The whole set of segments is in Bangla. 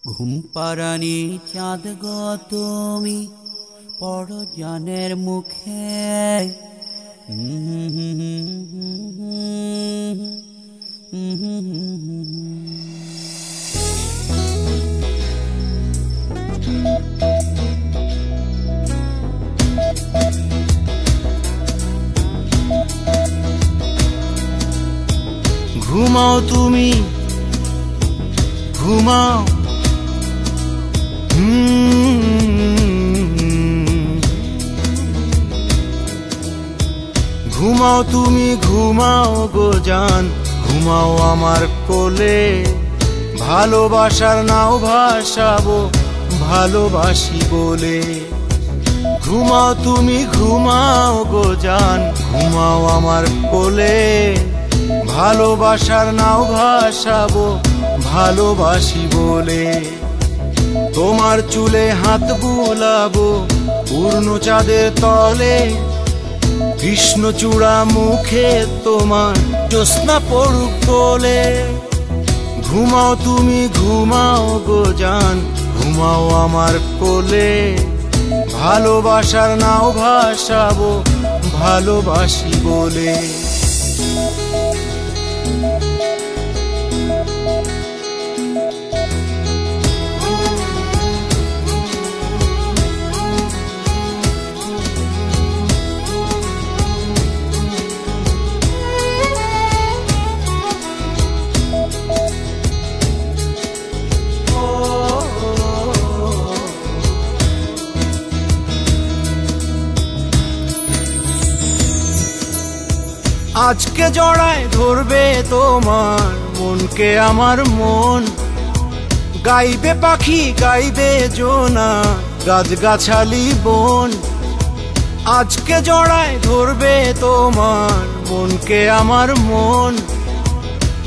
ঘুম পাড়ানি চাঁদ গো তুমি পরজনের মুখে ঘুমাও তুমি ঘুমাও ঘুমাও তুমি ঘুমাও গো জান ঘুমাও আমার কোলে ভালোবাসার নাও ভাসাবো ভালোবাসি বলে ঘুমাও তুমি ঘুমাও গো জান ঘুমাও আমার কোলে ভালোবাসার নাও ভাসাবো ভালোবাসি বলে তোমার চুলে হাত বুলাবো পূর্ণ চাঁদের তলে কৃষ্ণচূড়া মুখে তোমার জ্যোৎস্না পড়ুক কোলে ঘুমাও তুমি ঘুমাও গো জান ঘুমাও আমার কোলে ভালোবাসার নাও ভাসাবো ভালোবাসি বলে আজকে জড়ায় ধরবে তোমার মনকে আমার মন গাইবে পাখি গাইবে জোনা গাছগাছালি বন আজকে জড়ায় ধরবে তোমার মনকে আমার মন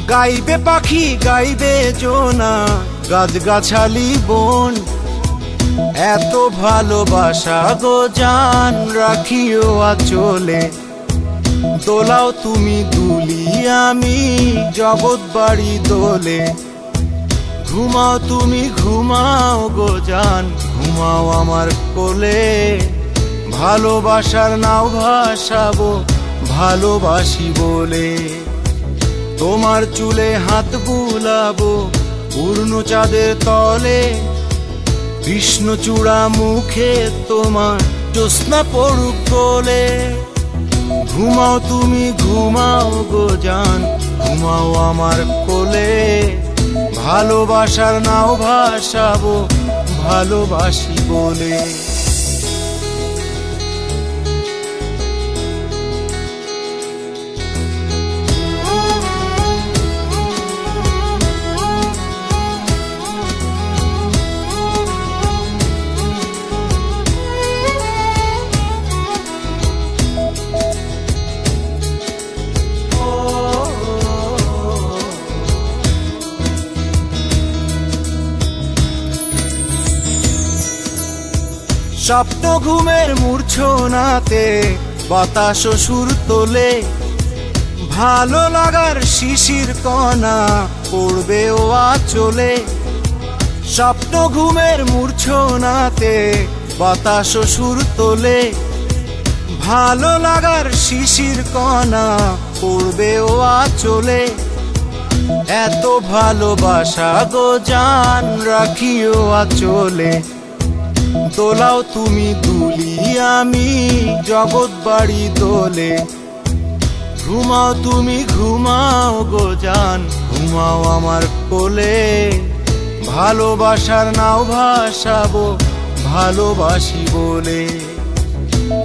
গাইবে পাখি গাইবে জোনা গাছগাছালি বন এত ভালোবাসা গো জান রাখিও আঁচলে দোলাও তুমি দুলি আমি জগৎ বাড়ি দোলে ঘুমাও তুমি ঘুমাও গো জান ঘুমাও আমার কোলে ভালোবাসার নাও ভাসাবো ভালোবাসি বলে তোমার চুলে হাত বুলাবো পূর্ণ চাঁদের তলে কৃষ্ণচূড়া মুখে তোমার জ্যোৎস্না পড়ুক কোলে ঘুমাও তুমি ঘুমাও গো জান ঘুমাও আমার কোলে ভালোবাসার নাও ভাসাবো ভালোবাসি বলে স্বপ্ন ঘুমের মূর্ছনাতে বাতাস সুর তোলে ভালো লাগার শিশির কণা পড়বে ও আঁচলে স্বপ্ন ঘুমের মূর্ছনাতে বাতাস সুর তোলে ভালো লাগার শিশির কণা পড়বে ও আঁচলে এত ভালোবাসা গো জান রাখিও আঁচলে দোলাও তুমি দুলি আমি জগৎ বাড়ি দোলে ঘুমাও তুমি ঘুমাও গো জান ঘুমাও আমার কোলে ভালোবাসার নাও ভাসাবো ভালোবাসি বলে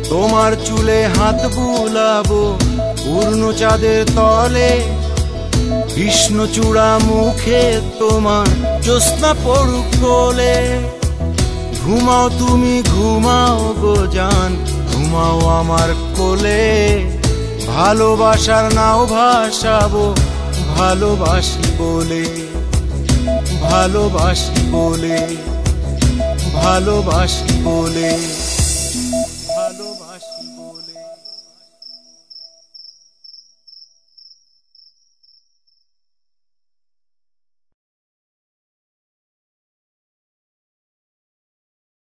তোমার চুলে হাত বুলাবো পূর্ণ চাঁদের তলে কৃষ্ণচূড়া মুখে তোমার জ্যোৎস্না পড়ুক কোলে ঘুমাও তুমি ঘুমাও গো জান ঘুমাও আমার কোলে ভালোবাসার নাও ভাসাবো ভালোবাসি বলে ভালোবাসি বলে ভালোবাসি বলে